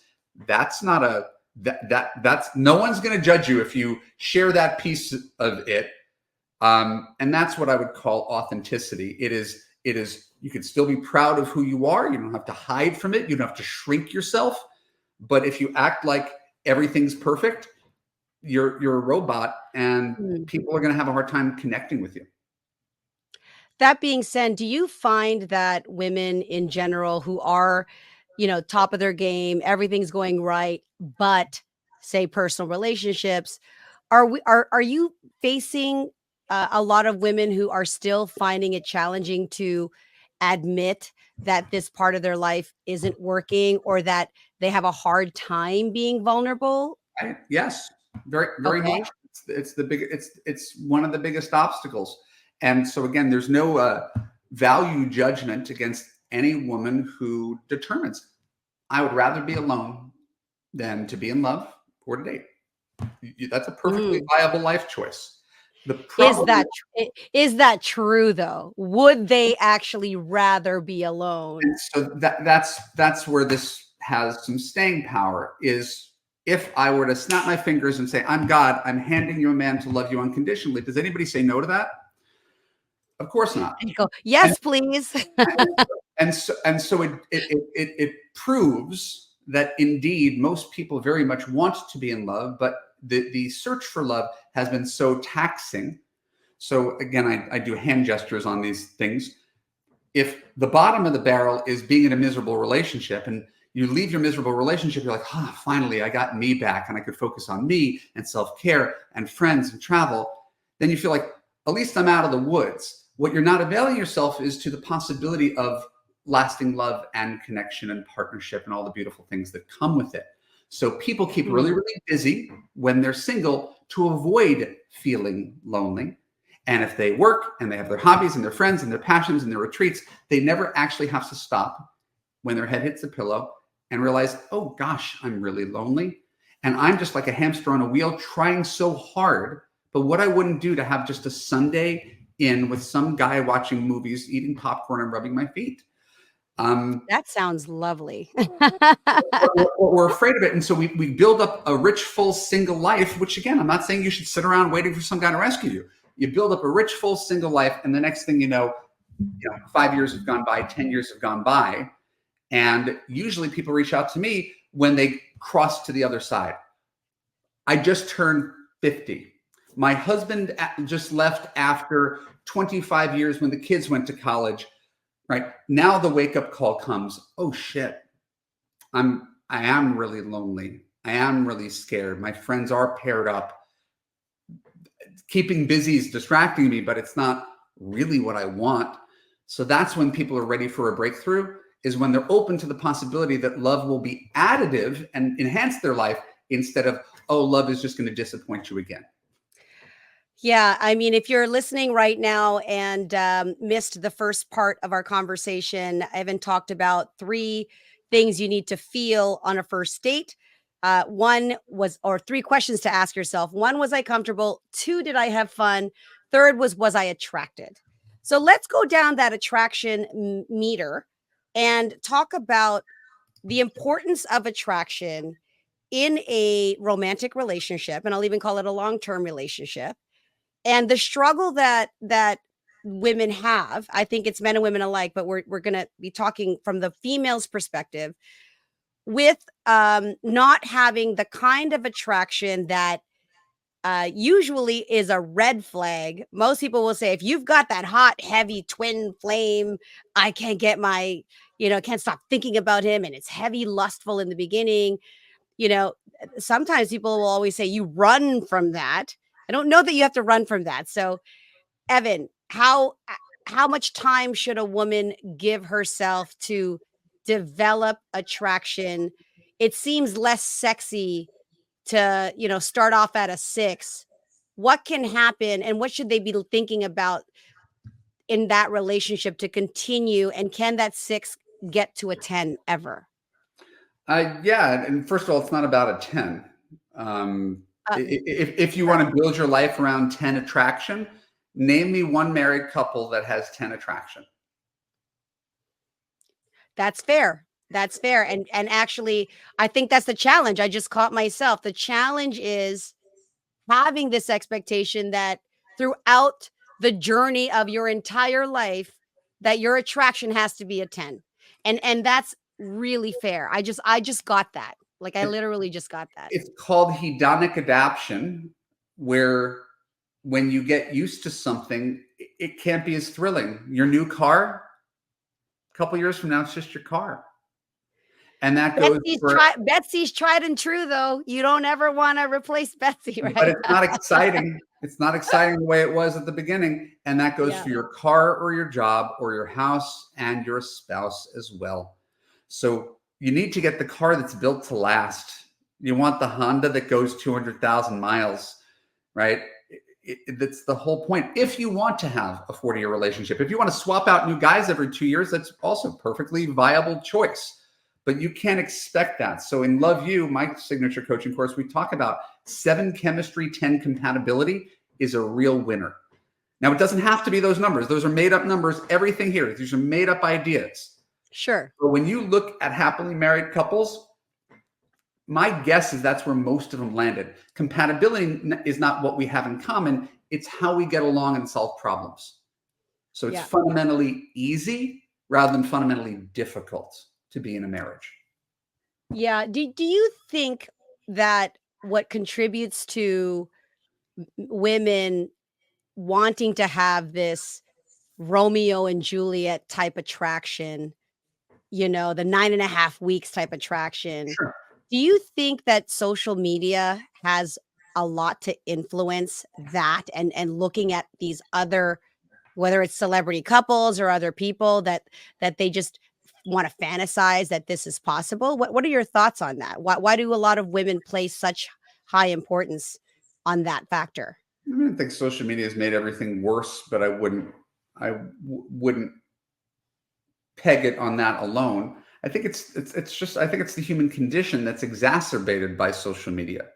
That's not that's no one's going to judge you if you share that piece of it, and that's what I would call authenticity. It is. You can still be proud of who you are. You don't have to hide from it. You don't have to shrink yourself. But if you act like everything's perfect, you're a robot, and people are going to have a hard time connecting with you. That being said, do you find that women in general who are, top of their game, everything's going right, but say personal relationships, are you facing a lot of women who are still finding it challenging to admit that this part of their life isn't working, or that they have a hard time being vulnerable? Yes, very, very Okay. much. It's one of the biggest obstacles. And so again, there's no value judgment against any woman who determines, I would rather be alone than to be in love or to date. That's a perfectly viable life choice. The problem Is that true though? Would they actually rather be alone? so that's where this has some staying power, is if I were to snap my fingers and say, I'm God, I'm handing you a man to love you unconditionally, does anybody say no to that? Of course not. And you go, yes, please. And so it proves that indeed most people very much want to be in love, but the search for love has been so taxing. So again, I do hand gestures on these things. If the bottom of the barrel is being in a miserable relationship, and You leave your miserable relationship, you're like, finally, I got me back and I could focus on me and self-care and friends and travel. Then you feel like, at least I'm out of the woods. What you're not availing yourself is to the possibility of lasting love and connection and partnership and all the beautiful things that come with it. So people keep really, Mhm. really busy when they're single to avoid feeling lonely. And if they work and they have their hobbies and their friends and their passions and their retreats, they never actually have to stop when their head hits the pillow and realize, oh gosh, I'm really lonely. And I'm just like a hamster on a wheel trying so hard. But what I wouldn't do to have just a Sunday in with some guy watching movies, eating popcorn and rubbing my feet. That sounds lovely. We're afraid of it. And so we build up a rich, full, single life, which again, I'm not saying you should sit around waiting for some guy to rescue you. You build up a rich, full, single life. And the next thing you know, 5 years have gone by, 10 years have gone by. And usually people reach out to me when they cross to the other side. I just turned 50. My husband just left after 25 years when the kids went to college. Right now, the wake up call comes. Oh shit. I am really lonely. I am really scared. My friends are paired up. Keeping busy is distracting me, but it's not really what I want. So that's when people are ready for a breakthrough, is when they're open to the possibility that love will be additive and enhance their life instead of, oh, love is just going to disappoint you again. Yeah, I mean, if you're listening right now and missed the first part of our conversation, Evan talked about 3 things you need to feel on a first date. One was, or 3 questions to ask yourself. One, was I comfortable? 2, did I have fun? Third was I attracted? So let's go down that attraction meter and talk about the importance of attraction in a romantic relationship. And I'll even call it a long-term relationship, and the struggle that women have. I think it's men and women alike, but we're going to be talking from the female's perspective with not having the kind of attraction that usually is a red flag. Most people will say, if you've got that hot, heavy twin flame, I can't get my, can't stop thinking about him, and it's heavy, lustful in the beginning. Sometimes people will always say you run from that. I don't know that you have to run from that. So, Evan, how much time should a woman give herself to develop attraction? It seems less sexy to, start off at a 6. What can happen and what should they be thinking about in that relationship to continue, and can that 6 get to a 10 ever? Yeah, and first of all, it's not about a 10. Um, Uh, if you want to build your life around 10 attraction, name me one married couple that has 10 attraction. That's fair. That's fair. And actually, I think that's the challenge. I just caught myself. The challenge is having this expectation that throughout the journey of your entire life, that your attraction has to be a 10. And that's really fair. I just got that. Like, I It, literally just got that. it's called hedonic adaptation, where when you get used to something, it can't be as thrilling. Your new car, a couple years from now, it's just your car. And that goes for, Betsy's tried and true, though. You don't ever want to replace Betsy, but right? it's not exciting. It's not exciting the way it was at the beginning. And that goes Yeah. for your car or your job or your house and your spouse as well. So you need to get the car that's built to last. You want the Honda that goes 200,000 miles, right? That's the whole point. If you want to have a 40-year relationship, if you want to swap out new guys every 2 years, that's also perfectly viable choice. But you can't expect that. So in Love You, my signature coaching course, we talk about 7 chemistry, 10 compatibility is a real winner. Now, it doesn't have to be those numbers. Those are made up numbers. Everything here, these are made up ideas. Sure. But when you look at happily married couples, my guess is that's where most of them landed. Compatibility is not what we have in common. It's how we get along and solve problems. So it's Yeah. fundamentally easy rather than fundamentally difficult to be in a marriage. Yeah. Do you think that what contributes to women wanting to have this Romeo and Juliet type attraction the 9.5 weeks type attraction. Sure. Do you think that social media has a lot to influence that, and looking at these other, whether it's celebrity couples or other people that they just want to fantasize that this is possible? What are your thoughts on that? Why do a lot of women place such high importance on that factor? I don't think social media has made everything worse, but I wouldn't peg it on that alone. I think it's just I think it's the human condition that's exacerbated by social media.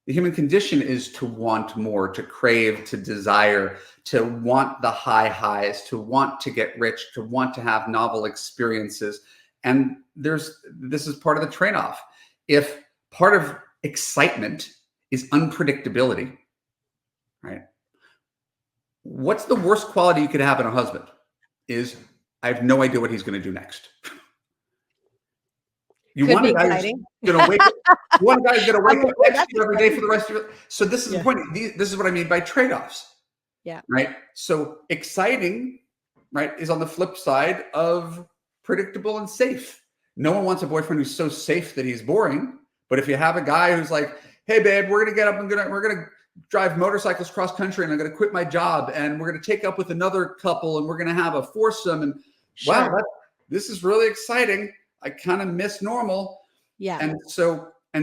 The human condition is to want more, to crave, to desire, to want the high highs, to want to get rich, to want to have novel experiences. And this is part of the trade-off. If part of excitement is unpredictability, right? What's the worst quality you could have in a husband? Is I have no idea what he's going to do next. You Could want be a guy who's exciting. going to wake up. You want a guy who's going to I'm wake like, up "Ooh, next that's to you every day for exciting." the rest of your life. So this is the Yeah. point. This is what I mean by trade-offs, Yeah. right? So exciting, right, is on the flip side of predictable and safe. No one wants a boyfriend who's so safe that he's boring. But if you have a guy who's like, "Hey, babe, we're gonna get up and we're gonna drive motorcycles cross country, and I'm gonna quit my job, and we're gonna take up with another couple, and we're gonna have a foursome," and wow, Sure. this is really exciting. I kind of miss normal. Yeah. And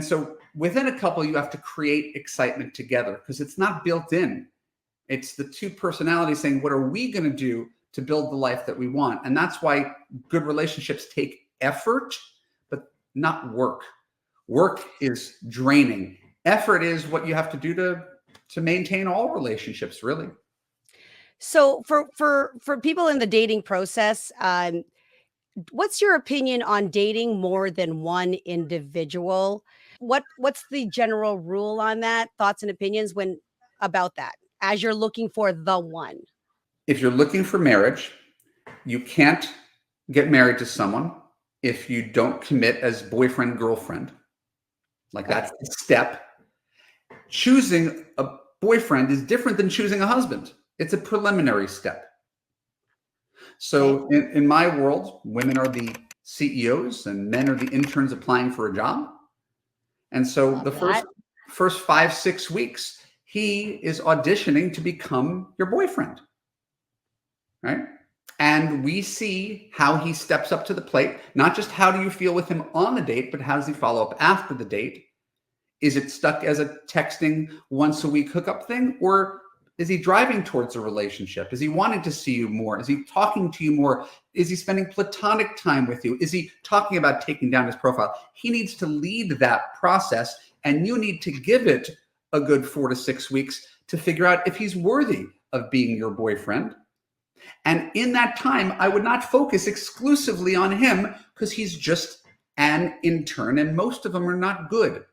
so within a couple, you have to create excitement together because it's not built in. It's the two personalities saying, what are we going to do to build the life that we want? And that's why good relationships take effort, but not work. Work is draining. Effort is what you have to do to maintain all relationships, really. So for people in the dating process, what's your opinion on dating more than one individual? What's the general rule on that? Thoughts and opinions when about that as you're looking for the one? If you're looking for marriage, you can't get married to someone if you don't commit as boyfriend, girlfriend. Like Okay. that's the step. Choosing a boyfriend is different than choosing a husband. It's a preliminary step. Okay. So in my world, women are the CEOs and men are the interns applying for a job. And so Love the first that. first 5-6 weeks, he is auditioning to become your boyfriend, right? And we see how he steps up to the plate. Not just how do you feel with him on the date, but how does he follow up after the date? Is it stuck as a texting once a week hookup thing? Or is he driving towards a relationship? Is he wanting to see you more? Is he talking to you more? Is he spending platonic time with you? Is he talking about taking down his profile? He needs to lead that process, and you need to give it a good 4 to 6 weeks to figure out if he's worthy of being your boyfriend. And in that time, I would not focus exclusively on him because he's just an intern, and most of them are not good.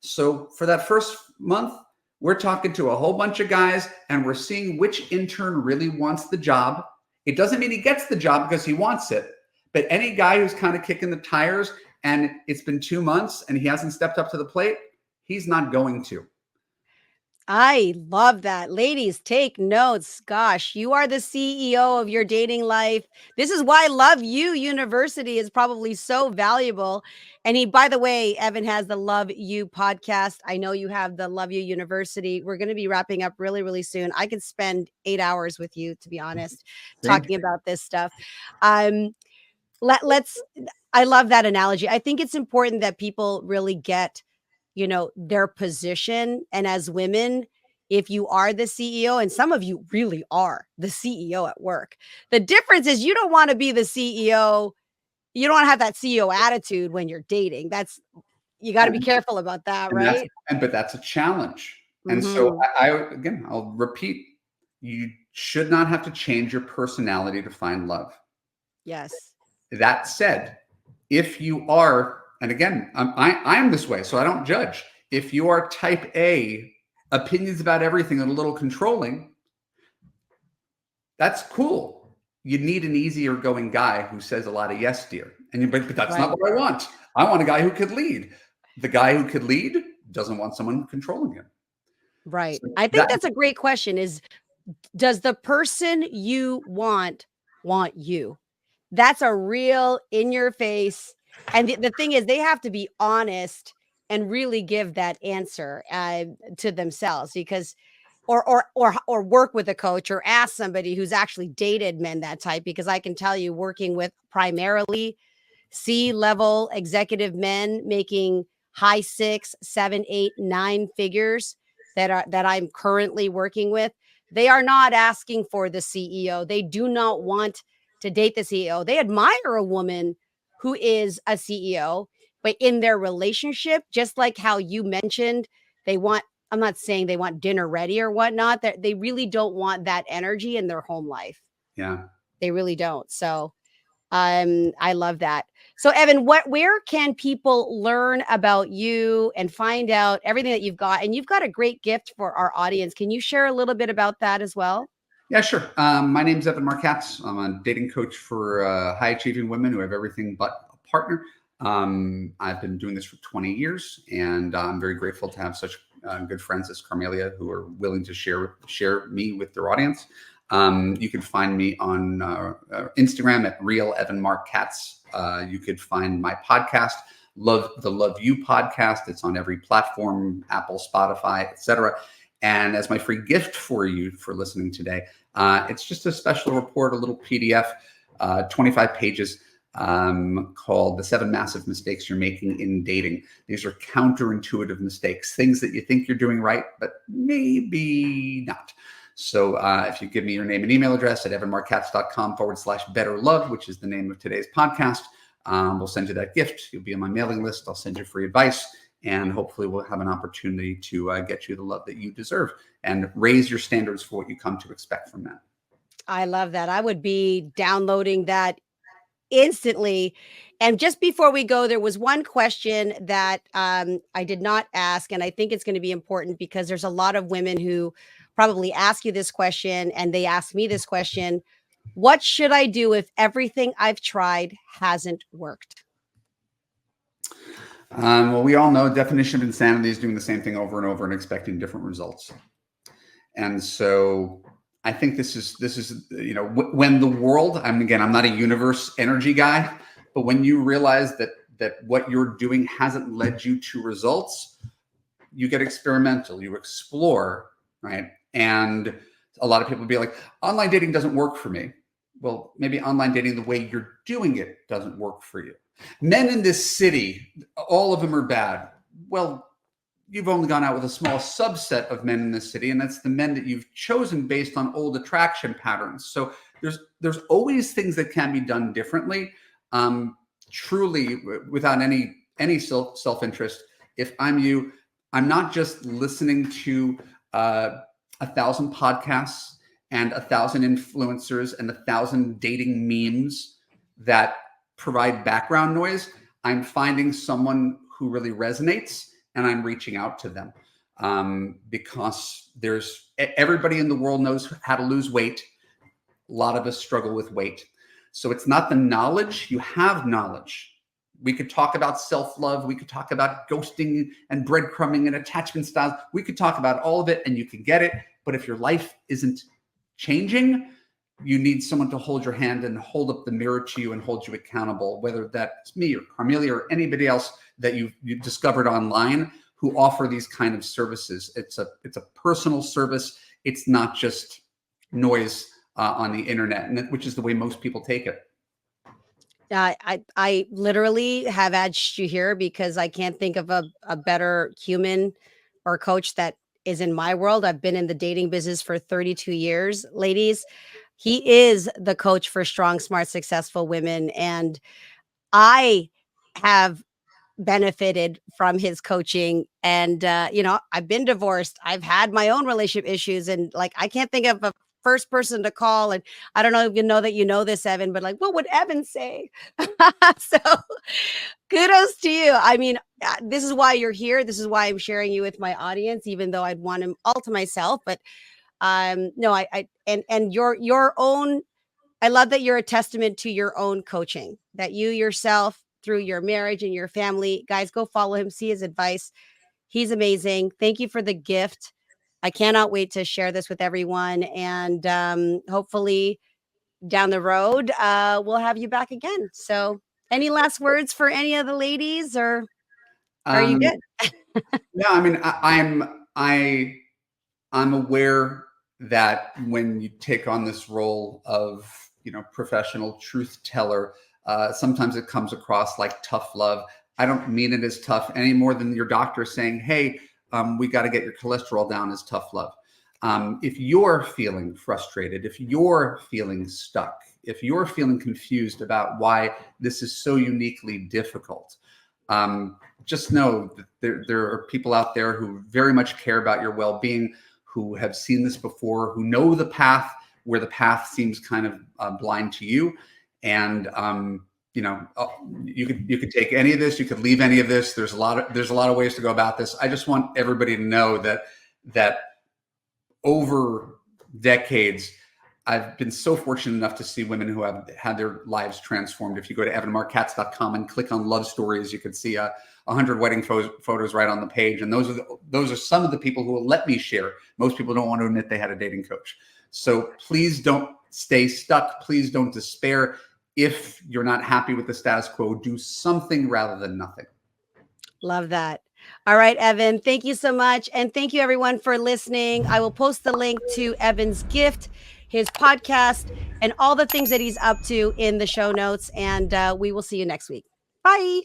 So for that first month, we're talking to a whole bunch of guys and we're seeing which intern really wants the job. It doesn't mean he gets the job because he wants it, but any guy who's kind of kicking the tires and it's been 2 months and he hasn't stepped up to the plate, he's not going to. I love that. Ladies, take notes. Gosh, you are the CEO of your dating life. This is why Love You University is probably so valuable. And by the way, Evan has the Love You podcast. I know you have the Love You University. We're going to be wrapping up really, really soon. I could spend 8 hours with you, to be honest, See? talking about this stuff. Um, let's, I love that analogy. I think it's important that people really get their position. And as women, if you are the CEO, and some of you really are the CEO at work, the difference is you don't want to be the CEO. You don't want to have that CEO attitude when you're dating. You got to be And, careful about that, and that's right? but that's a challenge. And so Hmm. again, I'll repeat, you should not have to change your personality to find love. Yes. That said, if you are, and again, I am this way, so I don't judge. If you are type A, opinions about everything and a little controlling, that's cool. You need an easier going guy who says a lot of yes, dear. But that's not Right. what I want. I want a guy who could lead. The guy who could lead doesn't want someone controlling him. Right. So I think that that's a great question, is does the person you want you? That's a real in your face. And the thing is, they have to be honest and really give that answer to themselves, because or work with a coach or ask somebody who's actually dated men that type, because I can tell you, working with primarily C-level executive men making high 6, 7, 8, 9 figures that I'm currently working with, they are not asking for the CEO. They do not want to date the CEO. They admire a woman who is a CEO, but in their relationship, just like how you mentioned, they want, I'm not saying they want dinner ready or whatnot, that they really don't want that energy in their home life. Yeah. They really don't. So I love that. So Evan, where can people learn about you and find out everything that you've got? And you've got a great gift for our audience. Can you share a little bit about that as well? Yeah, sure. My name's Evan Marc Katz. I'm a dating coach for high achieving women who have everything but a partner. I've been doing this for 20 years, and I'm very grateful to have such good friends as Carmelia who are willing to share me with their audience. You can find me on Instagram at real Evan Marc Katz. You could find my podcast, the Love You podcast. It's on every platform, Apple, Spotify, etc. And as my free gift for you for listening today, it's just a special report, a little PDF, 25 pages, called The 7 Massive Mistakes You're Making in Dating. These are counterintuitive mistakes, things that you think you're doing right, but maybe not. So if you give me your name and email address at evanmarckatz.com/betterlove, which is the name of today's podcast, we'll send you that gift. You'll be on my mailing list. I'll send you free advice. And hopefully we'll have an opportunity to get you the love that you deserve and raise your standards for what you come to expect from men. I love that. I would be downloading that instantly. And just before we go, there was one question that I did not ask, and I think it's going to be important because there's a lot of women who probably ask you this question, and they ask me this question: what should I do if everything I've tried hasn't worked? Well, we all know definition of insanity is doing the same thing over and over and expecting different results. And so I think this is when the world, I'm not a universe energy guy, but when you realize that what you're doing hasn't led you to results, you get experimental, you explore, right? And a lot of people be like, online dating doesn't work for me. Well, maybe online dating, the way you're doing it, doesn't work for you. Men in this city, all of them are bad. Well, you've only gone out with a small subset of men in this city, and that's the men that you've chosen based on old attraction patterns. So there's always things that can be done differently, truly without any self-interest. If I'm you, I'm not just listening to 1,000 podcasts and 1,000 influencers and 1,000 dating memes that provide background noise. I'm finding someone who really resonates, and I'm reaching out to them, because everybody in the world knows how to lose weight. A lot of us struggle with weight. So it's not the knowledge. You have knowledge. We could talk about self-love. We could talk about ghosting and breadcrumbing and attachment styles. We could talk about all of it, and you can get it. But if your life isn't changing, you need someone to hold your hand and hold up the mirror to you and hold you accountable, whether that's me or Carmelia or anybody else that you've discovered online who offer these kind of services. It's a personal service. It's not just noise on the internet, which is the way most people take it. I literally have edged you here because I can't think of a better human or coach that is in my world. I've been in the dating business for 32 years, ladies. He is the coach for strong, smart, successful women. And I have benefited from his coaching. And, I've been divorced. I've had my own relationship issues. And like, I can't think of a first person to call. And I don't know if you know that you know this, Evan, but like, what would Evan say? So kudos to you. I mean, this is why you're here. This is why I'm sharing you with my audience, even though I'd want him all to myself. But no, and your own, I love that you're a testament to your own coaching, that you yourself, through your marriage and your family, guys, go follow him, see his advice. He's amazing. Thank you for the gift. I cannot wait to share this with everyone. And hopefully down the road, we'll have you back again. So, any last words for any of the ladies, or are you Um, good? no, I mean, I'm aware that when you take on this role of, professional truth teller, sometimes it comes across like tough love. I don't mean it as tough any more than your doctor saying, "Hey, we got to get your cholesterol down," is tough love. If you're feeling frustrated, if you're feeling stuck, if you're feeling confused about why this is so uniquely difficult, just know that there are people out there who very much care about your well-being, who have seen this before, who know the path where the path seems kind of blind to you. And you could take any of this, you could leave any of this. There's a lot of ways to go about this. I just want everybody to know that over decades, I've been so fortunate enough to see women who have had their lives transformed. If you go to evanmarckatz.com and click on love stories, you can see 100 wedding photos right on the page. And those are some of the people who will let me share. Most people don't want to admit they had a dating coach. So please don't stay stuck. Please don't despair. If you're not happy with the status quo, do something rather than nothing. Love that. All right, Evan, thank you so much. And thank you, everyone, for listening. I will post the link to Evan's gift, his podcast, and all the things that he's up to in the show notes. And we will see you next week. Bye.